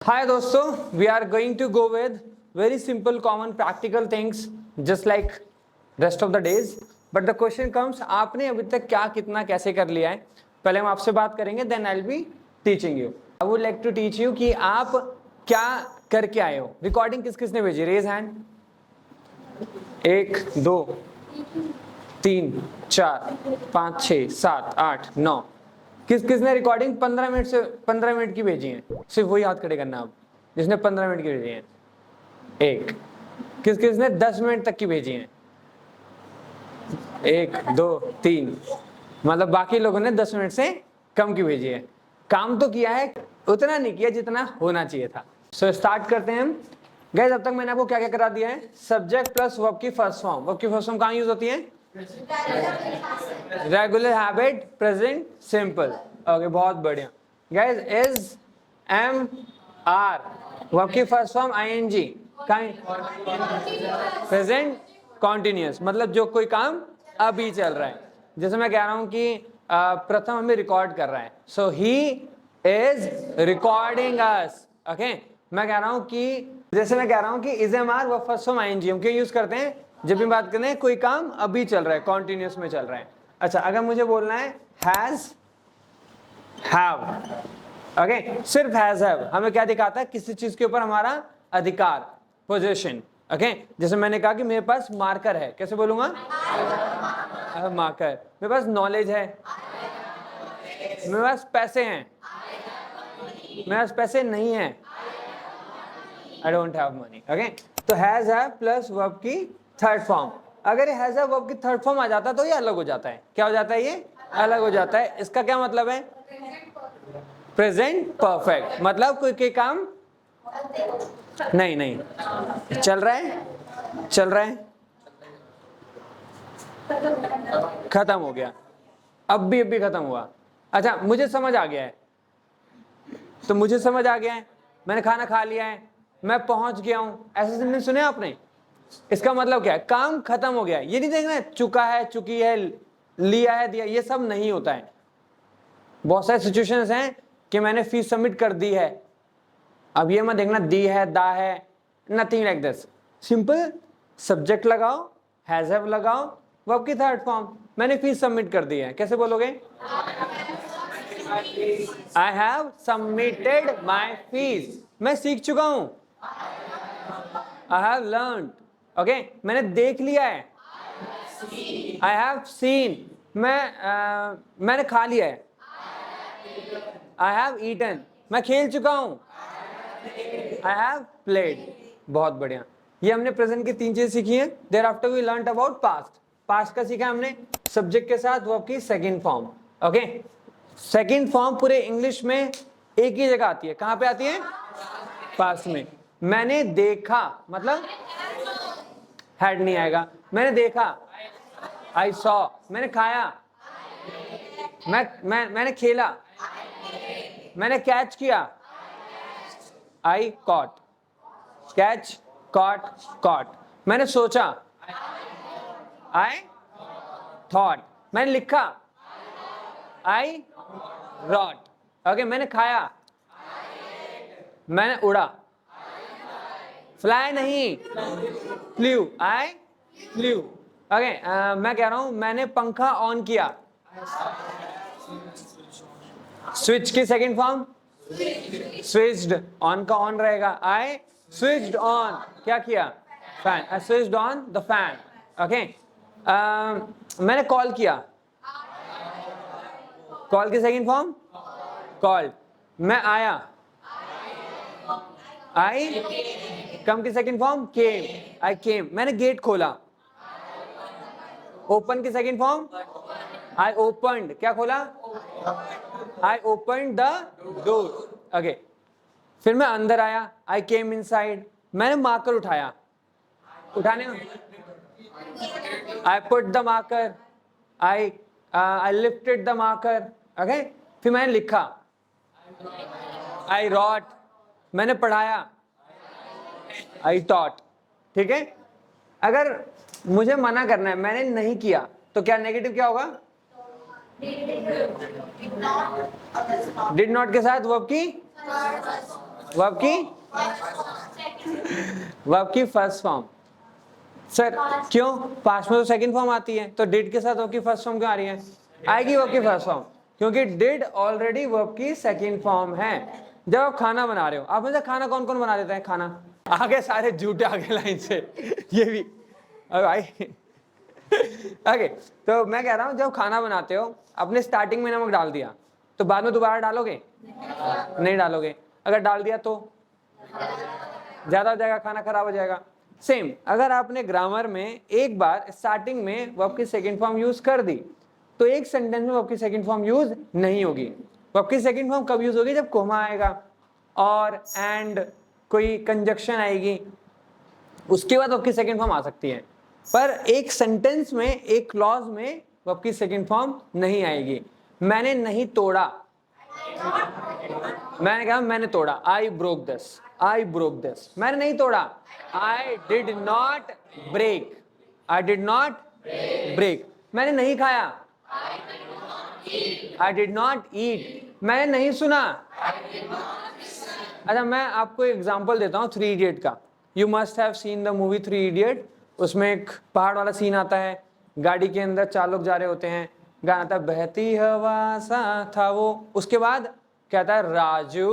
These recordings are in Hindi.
Hi दोस्तों, we are going to go with very simple common practical things just like rest of the days. But the question comes, आपने अभी तक क्या कितना कैसे कर लिया है? पहले हम आपसे बात करेंगे, then I'll be teaching you. I would like to teach you कि आप क्या करके आए हो. Recording किस किसने भेजी? Raise hand. 1, 2, 3, 4, 5, 6, 7, 8, 9. किस किसने रिकॉर्डिंग 15 मिनट की भेजी है? सिर्फ वही हाथ खड़े करना आप जिसने 15 मिनट की भेजी है. एक. किस किसने 10 मिनट तक की भेजी है? 1, 2, 3. मतलब बाकी लोगों ने 10 मिनट से कम की भेजी है. काम तो किया है, उतना नहीं किया जितना होना चाहिए था. सो स्टार्ट करते हैं हम. गाइस, अब तक मैंने आपको क्या क्या करा दिया है? सब्जेक्ट प्लस वर्ब की फर्स्ट फॉर्म. वर्ब की फर्स्ट फॉर्म कहाँ यूज होती है? Regular habit, present simple. Okay, बहुत बढ़िया. Guys, is, am, are. Verb की first form ING. Present continuous, मतलब जो कोई काम अभी चल रहा है. जैसे मैं कह रहा हूं कि प्रथम हमें रिकॉर्ड कर रहा है, so he is recording us. Okay, मैं कह रहा हूं कि जैसे मैं कह रहा हूं कि is, am, are verb first form I N G हम क्यों यूज करते हैं? जब भी बात करते हैं कोई काम अभी चल रहा है, कॉन्टिन्यूअस में चल रहा है. अच्छा, अगर मुझे बोलना है हैज, हैव. ओके, सिर्फ हैज, हैव हमें क्या दिखाता है? किसी चीज के ऊपर हमारा अधिकार, पोजीशन. ओके, जैसे मैंने कहा कि मेरे पास मार्कर है, कैसे बोलूंगा? मार्कर. मेरे पास नॉलेज है, मेरे पास पैसे हैं, मेरे पास पैसे नहीं है, I don't have money. Okay, तो हैज, हैव प्लस वर्ब की थर्ड फॉर्म. अगर ये हैज, हैव वर्ब की थर्ड फॉर्म आ जाता तो ये अलग हो जाता है. क्या हो जाता है? ये अलग हो जाता है. इसका क्या मतलब है? Present perfect. मतलब कोई काम नहीं चल रहा है, चल रहा है, खत्म हो गया, अब भी खत्म हुआ. अच्छा, मुझे समझ आ गया है, तो मुझे समझ आ गया है, मैंने खाना खा लिया है, मैं पहुंच गया हूं. ऐसे सेंटेंस सुने आपने? इसका मतलब क्या है? काम खत्म हो गया है. ये नहीं देखना है चुका है, चुकी है, लिया है, दिया, ये सब नहीं होता है. बहुत सारे सिचुएशंस हैं कि मैंने फीस सबमिट कर दी है. अब ये मत देखना दी है, दा है, nothing like this. Simple subject लगाओ, हैज, हैव लगाओ, वर्ब की थर्ड फॉर्म. मैंने फीस सबमिट कर दी है, कैसे बोलोगे? I have submitted my fees. मैं सीख चुका हूं. I have learned. ओके, मैंने देख लिया है. I have seen. मैंने खा लिया है. I have eaten. मैं खेल चुका हूं. I have played. बहुत बढ़िया. ये हमने प्रेजेंट की 3 चीजें सीखी हैं. There after we learned about past. Past का सीखा हमने सब्जेक्ट के साथ वर्ब की second form. Okay, second form पूरे इंग्लिश में एक ही जगह आती है. कहां पे आती है? पास्ट में. मैंने देखा, मतलब हैड नहीं आएगा. मैंने देखा, आई सॉ. मैंने खाया, मैंने खेला, मैंने कैच किया, I caught. Catch, caught, caught. मैंने सोचा, आई थॉट. मैंने लिखा, आई रॉट. ओके, मैंने खाया, मैंने उड़ा. फ्लाई नहीं, फ्लू. Eye flu. ओके, मैं कह रहा हूं मैंने पंखा ऑन किया. स्विच की सेकंड फॉर्म स्विच्ड. ऑन का ऑन रहेगा. I switched on. क्या किया? Fan. I switched on the fan. Okay, मैंने कॉल किया. कॉल की सेकंड फॉर्म कॉल्ड. मैं आया. आई कम की सेकंड फॉर्म केम. आई केम. मैंने गेट खोला. ओपन की सेकंड फॉर्म आई ओपनड. क्या खोला? I opened the door. Okay, फिर मैं अंदर आया. आई केम इनसाइड. मैंने मार्कर उठाया. उठाने I put the marker. I lifted the marker. Okay, फिर मैंने लिखा. आई रॉट. मैंने पढ़ाया. I taught. ठीक है, अगर मुझे मना करना है, मैंने नहीं किया, तो क्या नेगेटिव क्या होगा? डिड नॉट के साथ वर्ब की वर्ब की फर्स्ट फॉर्म। सर क्यों? पास्ट में तो सेकंड फॉर्म आती है, तो डिड के साथ वर्ब की फर्स्ट फॉर्म क्यों आ रही है? आएगी वर्ब की फर्स्ट फॉर्म, क्योंकि डिड ऑलरेडी वर्ब की सेकंड फॉर्म है। जब आप खाना बना रहे हो, आप मुझे खाना कौन कौन बना देते हैं? खाना आगे सारे झूठे आगे लाइन से ये भी भाई ओके तो मैं कह रहा हूं जब खाना बनाते हो अपने स्टार्टिंग में नमक डाल दिया तो बाद में दोबारा डालोगे? नहीं डालोगे। अगर डाल दिया तो ज्यादा हो जाएगा, खाना खराब हो जाएगा। सेम अगर आपने ग्रामर में एक बार स्टार्टिंग में वर्ब की सेकंड फॉर्म यूज कर दी तो एक सेंटेंस में वर्ब की सेकंड फॉर्म यूज नहीं होगी। वर्ब की सेकंड फॉर्म कब यूज होगी? जब कोमा आएगा और एंड कोई कंजक्शन आएगी, उसके बाद वर्ब की सेकंड फॉर्म आ सकती है। पर एक सेंटेंस में एक क्लॉज में वर्ब की सेकंड फॉर्म नहीं आएगी। मैंने नहीं तोड़ा, मैंने कहा मैंने तोड़ा, I broke this, I broke this. मैंने नहीं तोड़ा, I did not break, I did not break. मैंने नहीं खाया, आई डिड नॉट ईट। मैंने नहीं सुना। अच्छा मैं आपको एग्जांपल देता हूँ 3 इडियट का। You must have seen the movie 3 idiot. उसमें एक पहाड़ वाला सीन आता है, गाड़ी के अंदर 4 लोग जा रहे होते हैं, गाना था बहती हवा सा था वो। उसके बाद कहता है राजू,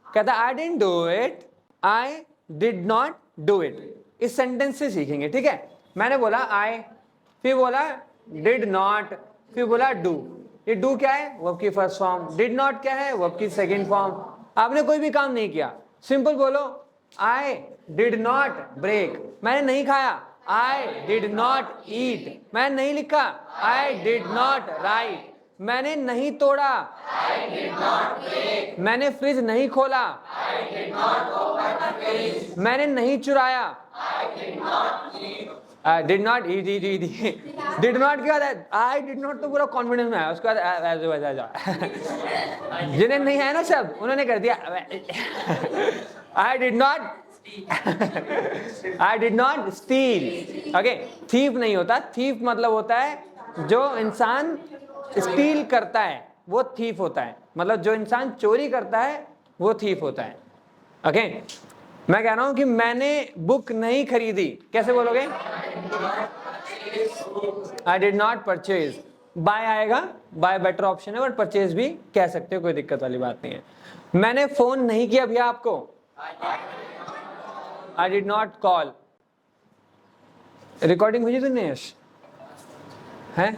कहता है I didn't do it, I did not do it. इस सेंटेंस से सीखेंगे, ठीक है? मैंने बोला आई, फिर बोला डिड नॉट, फिर बोला डू। ये डू क्या है? वर्ब की फर्स्ट फॉर्म। डिड नॉट क्या है? वर्ब की सेकंड फॉर्म। आपने कोई भी काम नहीं किया, सिंपल बोलो आई डिड नॉट ब्रेक। मैंने नहीं खाया, आई डिड नॉट ईट। मैंने नहीं लिखा, आई डिड नॉट राइट। मैंने नहीं तोड़ा, आई डिड नॉट ब्रेक। मैंने फ्रिज नहीं खोला, आई did not open the fridge. मैंने नहीं चुराया, आई did not eat. Did not eat did not क्या है? आई डिड नॉट तो पूरा कॉन्फिडेंस में है, उसके बाद जिन्हें नहीं है ना सब उन्होंने कर दिया आई did not I did not steel. Okay, thief नहीं होता। थीफ मतलब होता है जो इंसान स्टील करता है वो थीफ होता है, मतलब जो इंसान चोरी करता है वो थीफ होता है। ओके मैं कह रहा हूं कि मैंने बुक नहीं खरीदी, कैसे बोलोगे? I did not purchase. Buy आएगा, बाय बेटर ऑप्शन है, बट परचेज भी कह सकते हो, कोई दिक्कत वाली बात नहीं है। मैंने फोन नहीं किया भैया आपको, आई डिड नॉट कॉल। रिकॉर्डिंग भेजी तुमने यश? है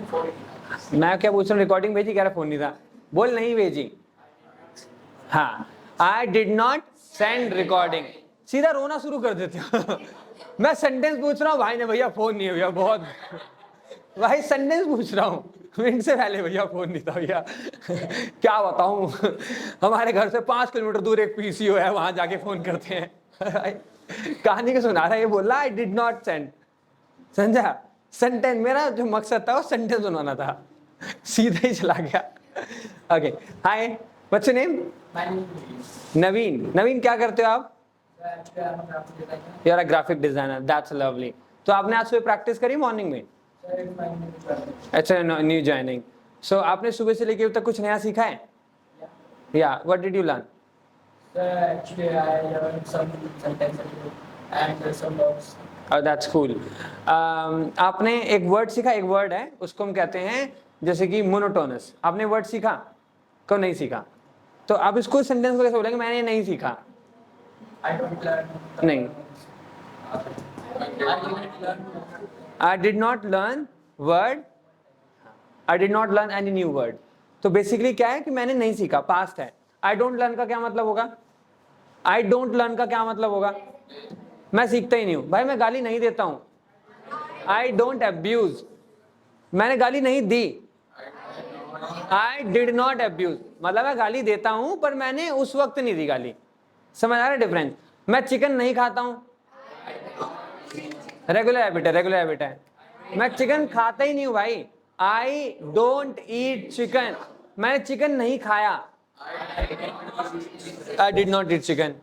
मैं क्या पूछ रहा हूँ, रिकॉर्डिंग भेजी? कह रहा फोन नहीं था। बोल नहीं भेजी। हाँ, आई डिड नॉट सेंड रिकॉर्डिंग। सीधा रोना शुरू कर देते हो मैं सेंटेंस पूछ रहा हूँ, भाई ने भैया फोन नहीं है भैया, बहुत भाई सेंटेंस पूछ रहा हूँ इनसे पहले भैया फोन नहीं था भैया क्या बताऊं हमारे घर से 5 किलोमीटर दूर एक पीसीओ है, वहां जाके फोन करते हैं कहानी को सुना रहा है, ये बोल रहा आई डिड नॉट सेंड। समझा? सेंटेंस, मेरा जो मकसद था वो सेंटेंस सुनाना था, सीधा ही चला गया। Okay hi, what's your name? Naveen. Naveen क्या करते हो आप? You are a graphic designer, that's lovely. तो आपने आज सुबह प्रैक्टिस करी मॉर्निंग में? अच्छा, न्यू ज्वाइनिंग। सो आपने सुबह से लेके अब तक कुछ नया सीखा है? या what did you learn? Actually, I learned some sentences and some words. That's cool. आपने एक वर्ड सीखा, एक वर्ड है उसको हम कहते हैं जैसे कि मोनोटोनस। आपने वर्ड सीखा? कब नहीं सीखा? तो आप इसको सेंटेंस को कैसे बोलेंगे? मैंने नहीं सीखा। I don't learn. नहीं, I did not learn word, I did not learn any new word। तो बेसिकली क्या है कि मैंने नहीं सीखा, पास्ट है। I don't learn का क्या मतलब होगा? I don't learn का क्या मतलब होगा? मैं सीखता ही नहीं हूं। भाई मैं गाली नहीं देता हूं। I don't abuse, मैंने गाली नहीं दी। I did not abuse मतलब मैं गाली देता हूं पर मैंने उस वक्त नहीं दी गाली। समझ आ रहा है डिफरेंस? मैं चिकन नहीं खाता हूं, रेगुलर हैबिट है, रेगुलर हैबिट है। मैं चिकन खाता ही नहीं हूं भाई। आई डोंट ईट चिकन, मैंने चिकन नहीं खाया। आई डिड नॉट ईट चिकन।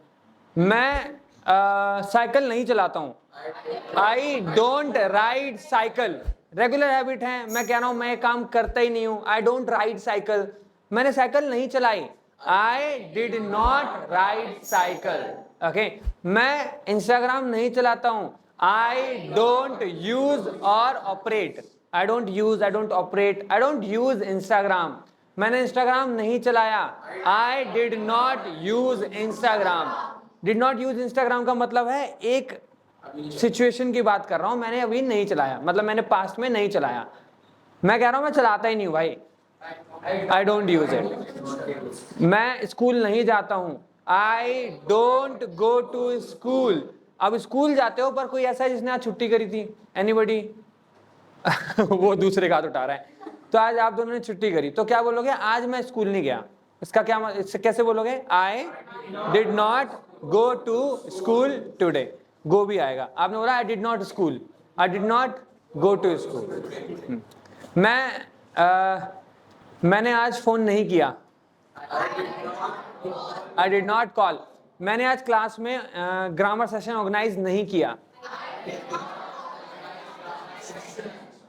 मैं साइकिल नहीं चलाता हूं। I don't ride cycle, regular habit है। मैं कह रहा हूं मैं काम करता ही नहीं हूं। आई डोंट राइड साइकिल, मैंने साइकिल नहीं चलाई। आई did not ride cycle. Okay, मैं इंस्टाग्राम नहीं चलाता हूं. आई डोंट यूज और operate. I don't use, I don't operate, I don't use Instagram. मैंने इंस्टाग्राम नहीं चलाया. आई did not use Instagram. Did not use Instagram का मतलब है एक सिचुएशन की बात कर रहा हूं, मैंने अभी नहीं चलाया, मतलब मैंने पास्ट में नहीं चलाया. मैं कह रहा हूं मैं चलाता ही नहीं हूं भाई. I don't use it. मैं स्कूल नहीं जाता हूं. I don't go to school. अब स्कूल जाते हो पर कोई ऐसा है जिसने आज छुट्टी करी थी? एनीबडी? वो दूसरे का हाथ उठा रहा है. तो आज आप दोनों ने छुट्टी करी तो क्या बोलोगे? आज मैं स्कूल नहीं गया. इसका क्या, इससे कैसे बोलोगे? I did not go to school today. Go भी आएगा. आपने बोला I did not school, I did not go to school. मैंने आज फोन नहीं किया. I did not call. मैंने आज क्लास में ग्रामर सेशन ऑर्गेनाइज नहीं किया.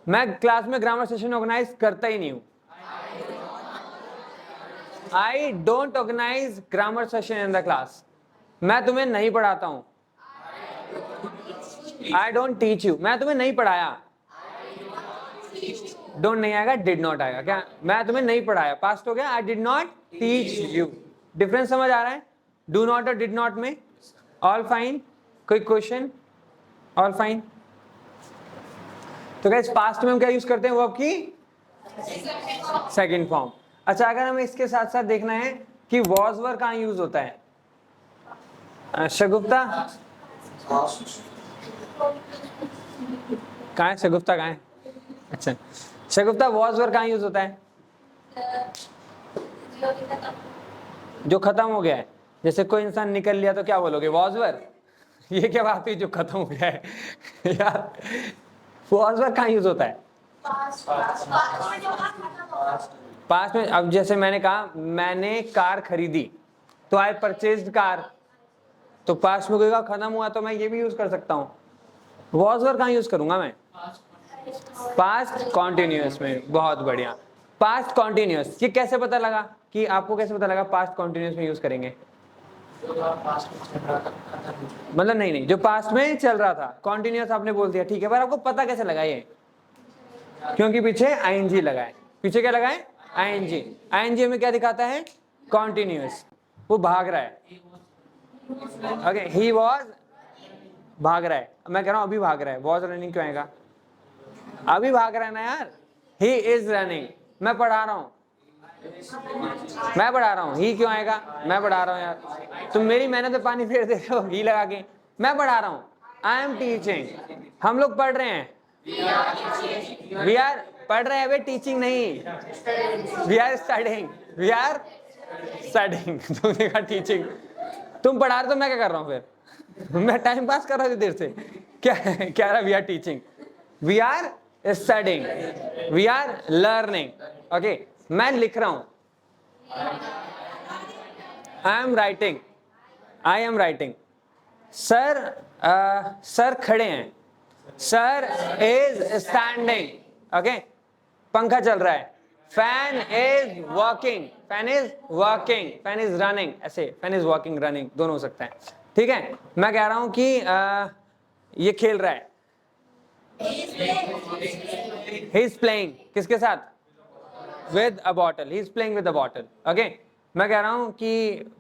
मैं क्लास में ग्रामर सेशन ऑर्गेनाइज करता ही नहीं हूं. I don't organise grammar session in the class. मैं तुम्हें नहीं पढ़ाता हूं. I don't teach you. मैं तुम्हें नहीं पढ़ाया. डोंट नहीं आएगा, डिड नॉट आएगा. क्या? मैं तुम्हें नहीं पढ़ाया, पास्ट हो गया. आई did not teach you. Difference समझ आ रहा है डू नॉट और डिड नॉट में? All fine? कोई क्वेश्चन? All fine? तो गाइस पास्ट में हम क्या यूज करते हैं? वर्ब की सेकंड फॉर्म. अच्छा, अगर हमें इसके साथ साथ देखना है कि वॉज वर कहाँ यूज होता है. शगुफ्ता कहाँ है? शगुफ्ता कहाँ है? अच्छा, शगुफ्ता वॉज वर कहाँ यूज होता है? जो खत्म हो गया है. जैसे कोई इंसान निकल लिया तो क्या बोलोगे? Was were. ये क्या बात हुई जो खत्म हो गया है? यार वॉज वर कहाँ यूज होता है? पास्ट में. अब जैसे मैंने कहा मैंने कार खरीदी तो आई परचेज्ड कार. तो पास्ट में कोई का खत्म हुआ तो मैं ये भी यूज कर सकता हूँ. वॉज वर कहाँ यूज करूंगा मैं? पास्ट कॉन्टिन्यूअस में. बहुत बढ़िया. Past continuous. ये कैसे पता लगा कि आपको कैसे पता लगा पास्ट कॉन्टिन्यूअस में यूज करेंगे? मतलब नहीं, जो पास्ट में चल रहा था. कॉन्टिन्यूअस आपने बोल दिया, ठीक है, पर आपको पता कैसे लगा ये? क्योंकि पीछे आईएनजी लगा है. पीछे क्या लगा है? आईएनजी. आईएनजी में क्या दिखाता है? कॉन्टिन्यूअस. वो भाग रहा है. ओके, ही वॉज भाग रहा है. मैं कह रहा हूं अभी भाग रहा है. वॉज रनिंग क्यों आएगा? अभी भाग रहा है ना यार. He is running. मैं पढ़ा रहा हूं. मैं पढ़ा रहा हूं. ही क्यों आएगा? मैं पढ़ा रहा हूं यार. तुम मेरी मेहनत पे पानी फेर दे रहे हो ही लगा के. मैं पढ़ा रहा हूं. I am teaching. हम लोग पढ़ रहे हैं. वी आर पढ़ रहे हैं वे, टीचिंग नहीं. We are studying. We are studying. तुमने कहा टीचिंग. तुम पढ़ा रहे तो मैं क्या कर रहा हूं फिर? मैं टाइम पास कर रहा था देर से. क्या रहा? We are teaching. We are studying. We are learning. Okay, मैं लिख रहा हूं. I am writing. I am writing. Sir खड़े हैं. Sir is standing. ओके, पंखा चल रहा है. Fan is working. Fan is working. Fan is running. ऐसे फैन इज वर्किंग, रनिंग दोनों हो सकता है. ठीक है, मैं कह रहा हूं कि ये खेल रहा है. He is playing. किसके साथ? With a bottle. He is playing with a bottle. Okay, मैं कह रहा हूं कि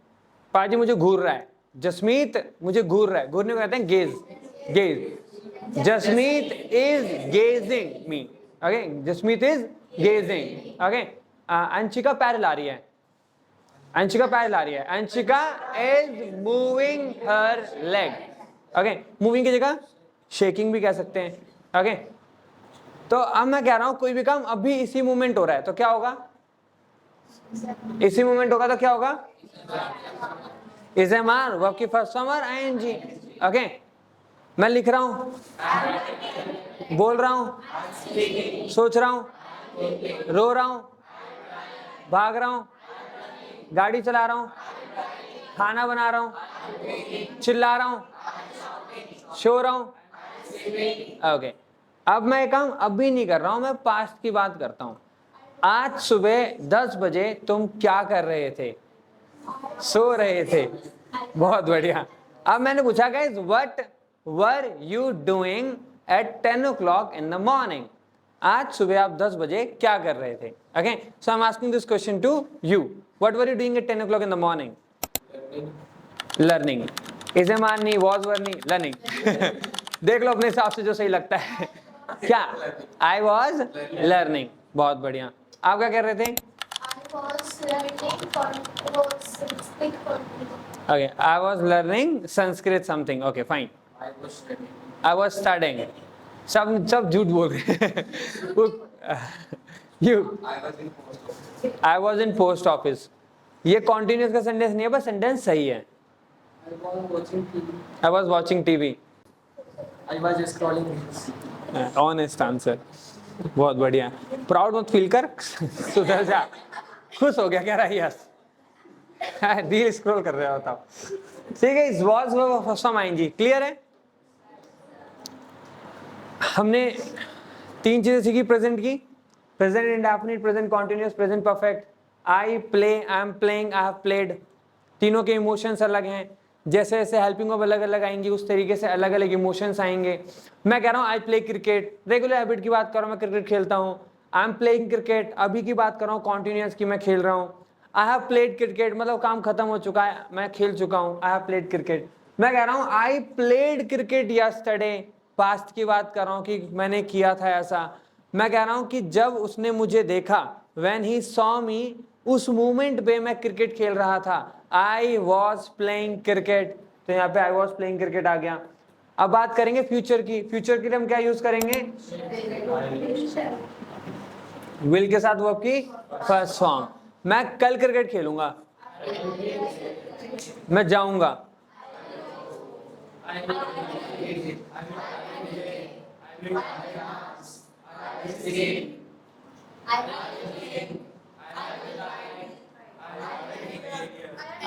पाजी मुझे घूर रहा है. जसमीत मुझे घूर रहा है. घूरने को कहते हैं gaze. Gaze. Jasmeet is gazing me. Okay, Jasmeet is gazing. Okay, Anshika पैर हिला रही है. अंशिका पैर हिला रही है. Anshika is moving her leg. Okay, moving की जगह शेकिंग भी कह सकते हैं. ओके, तो अब मैं कह रहा हूं कोई भी काम अभी इसी मूवमेंट हो रहा है तो क्या होगा? इसी मूवमेंट होगा तो क्या होगा? Is am are. वर्ब की फर्स्ट फॉर्म और आईएनजी. ओके, मैं लिख रहा हूं, बोल रहा हूं, सोच रहा हूं, रो रहा हूं, भाग रहा हूं, गाड़ी चला रहा हूं, खाना बना रहा हूं, चिल्ला रहा हूं, सो रहा हूं. ओके, अब मैं ये काम अभी नहीं कर रहा हूं, मैं पास्ट की बात करता हूं. आज सुबह 10 बजे तुम क्या कर रहे थे? सो रहे थे। बहुत बढ़िया। अब मैंने पूछा guys, what were you doing at 10 o'clock in the morning? आज सुबह आप 10 बजे क्या कर रहे थे? Okay, so I am asking this question to you, what were you doing at 10 o'clock in the morning? Learning. Is am are नहीं, वॉज वर नहीं, लर्निंग। देख लो अपने हिसाब से जो सही लगता है। क्या? I was learning. बहुत बढ़िया। आप क्या कर रहे थे? Okay, I was learning Sanskrit something. Okay, fine. I was studying. सब झूठ बोल रहे हैं। You. I was in post office. ये continuous का सेंटेंस नहीं है, बस सेंटेंस सही है। I was watching TV. I was scrolling reels. Honest answer. बहुत बढ़िया। प्राउड मत फील कर, सुधर जा। खुश हो गया कह रहा है यस। रील स्क्रॉल कर रहे हो, बताओ। ठीक है, इस वॉज फर्स्ट फॉर्म आएंगी। क्लियर है? हमने 3 चीजें सीखी प्रेजेंट की, present indefinite, present continuous, present perfect. I play, I am playing, I have played. तीनों के इमोशंस अलग हैं। जैसे जैसे हेल्पिंग वर्ब अलग अलग आएंगी, उस तरीके से अलग अलग इमोशंस आएंगे। मैं कह रहा हूँ I play cricket, regular habit की बात कर रहा हूँ, मैं क्रिकेट खेलता हूँ। आई एम प्लेइंग क्रिकेट, अभी की बात कर रहा हूँ कॉन्टिन्यूअस की, मैं खेल रहा हूँ। आई हैव प्लेड क्रिकेट, मतलब काम खत्म हो चुका है, मैं खेल चुका हूँ। आई हैव प्लेड क्रिकेट। मैं कह रहा हूँ I played cricket yesterday, past की बात कर रहा हूँ कि मैंने किया था ऐसा। मैं कह रहा हूँ कि जब उसने मुझे देखा, व्हेन ही सॉ मी, उस मोमेंट पे मैं क्रिकेट खेल रहा था। आई वॉज प्लेइंग क्रिकेट, तो यहाँ पे आई वॉज प्लेइंग क्रिकेट आ गया। अब बात करेंगे फ्यूचर की। फ्यूचर के लिए हम क्या यूज करेंगे? विल के साथ वर्ब की फर्स्ट फॉर्म। मैं कल क्रिकेट खेलूंगा, मैं जाऊंगा।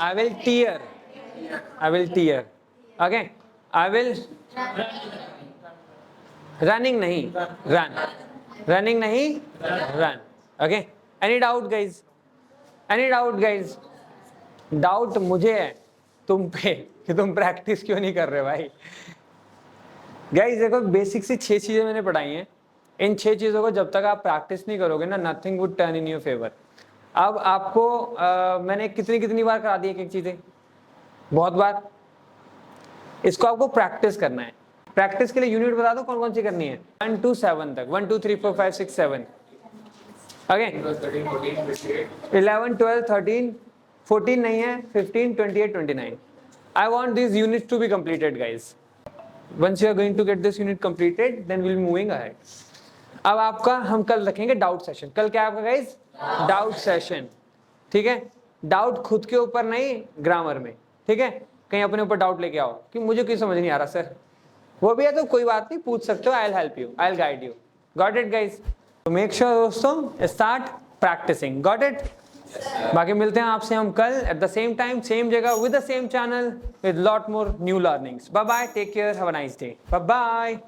I will tear. I will tear. Okay. I will. Running नहीं, run. Running नहीं, run. Okay. Any doubt, guys? Any doubt, guys? Doubt मुझे है तुम पे कि तुम प्रैक्टिस क्यों नहीं कर रहे भाई। गाइस देखो, बेसिक से 6 चीजें मैंने पढ़ाई हैं। इन 6 चीजों को जब तक आप प्रैक्टिस नहीं करोगे ना, nothing would turn in your favour. अब आपको मैंने कितनी बार करा दी एक चीजें, बहुत बार। इसको आपको प्रैक्टिस करना है। प्रैक्टिस के लिए यूनिट बता दो कौन कौन सी करनी है। 1 to 7 तक, 1 2 3 4 5 6 7। ओके, 11 12 13 14 नहीं है, 15 28 29। I want these units to be completed, guys. Once you are going to get this unit completed, then we'll be moving ahead. अब आपका हम कल रखेंगे डाउट सेशन। कल क्या है आपका गाइस? Doubt session. ठीक है, डाउट खुद के ऊपर नहीं, ग्रामर में। ठीक है, कहीं अपने ऊपर डाउट लेके आओ कि मुझे क्यों समझ नहीं आ रहा सर, वो भी है तो कोई बात नहीं, पूछ सकते हो। I will help you, I will guide you. Got it guys? तो मेक श्योर दोस्तों, स्टार्ट प्रैक्टिसिंग। Got it? बाकी मिलते हैं आपसे हम कल at the same time, same जगह, with the same channel, with lot more new learnings. Bye bye, take care, have a nice day, bye bye.